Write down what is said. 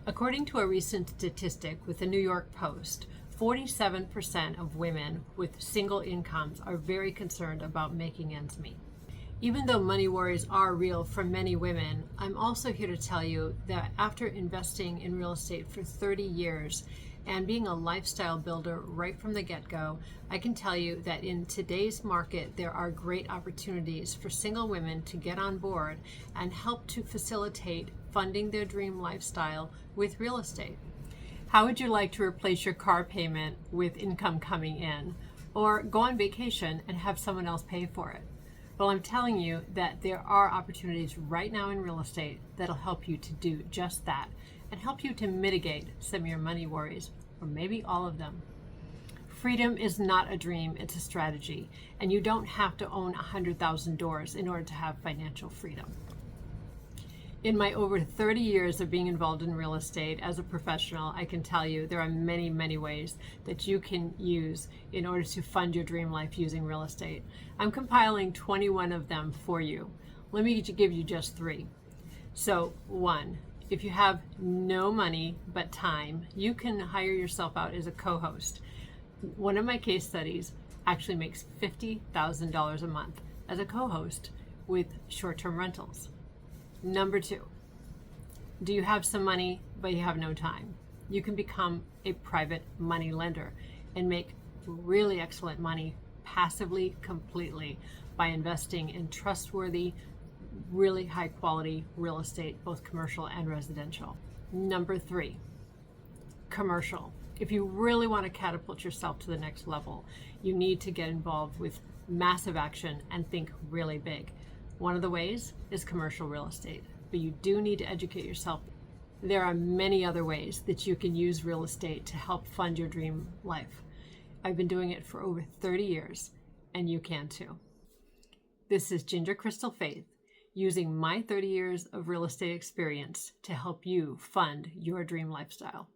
According to a recent statistic with the New York Post, 47% of women with single incomes are very concerned about making ends meet. Even though money worries are real for many women, I'm also here to tell you that after investing in real estate for 30 years and being a lifestyle builder right from the get-go, I can tell you that in today's market, there are great opportunities for single women to get on board and help to facilitate funding their dream lifestyle with real estate. How would you like to replace your car payment with income coming in, or go on vacation and have someone else pay for it? Well, I'm telling you that there are opportunities right now in real estate that'll help you to do just that and help you to mitigate some of your money worries, or maybe all of them. Freedom is not a dream, it's a strategy, and you don't have to own 100,000 doors in order to have financial freedom. In my over 30 years of being involved in real estate as a professional, I can tell you there are many, many ways that you can use in order to fund your dream life using real estate. I'm compiling 21 of them for you. Let me give you just 3. So 1, if you have no money but time, you can hire yourself out as a co-host. One of my case studies actually makes $50,000 a month as a co-host with short-term rentals. Number 2, do you have some money but you have no time? You can become a private money lender and make really excellent money passively, completely, by investing in trustworthy, really high quality real estate, both commercial and residential. Number 3, commercial. If you really want to catapult yourself to the next level, you need to get involved with massive action and think really big. One of the ways is commercial real estate, but you do need to educate yourself. There are many other ways that you can use real estate to help fund your dream life. I've been doing it for over 30 years, and you can too. This is Ginger Crystal Faith, using my 30 years of real estate experience to help you fund your dream lifestyle.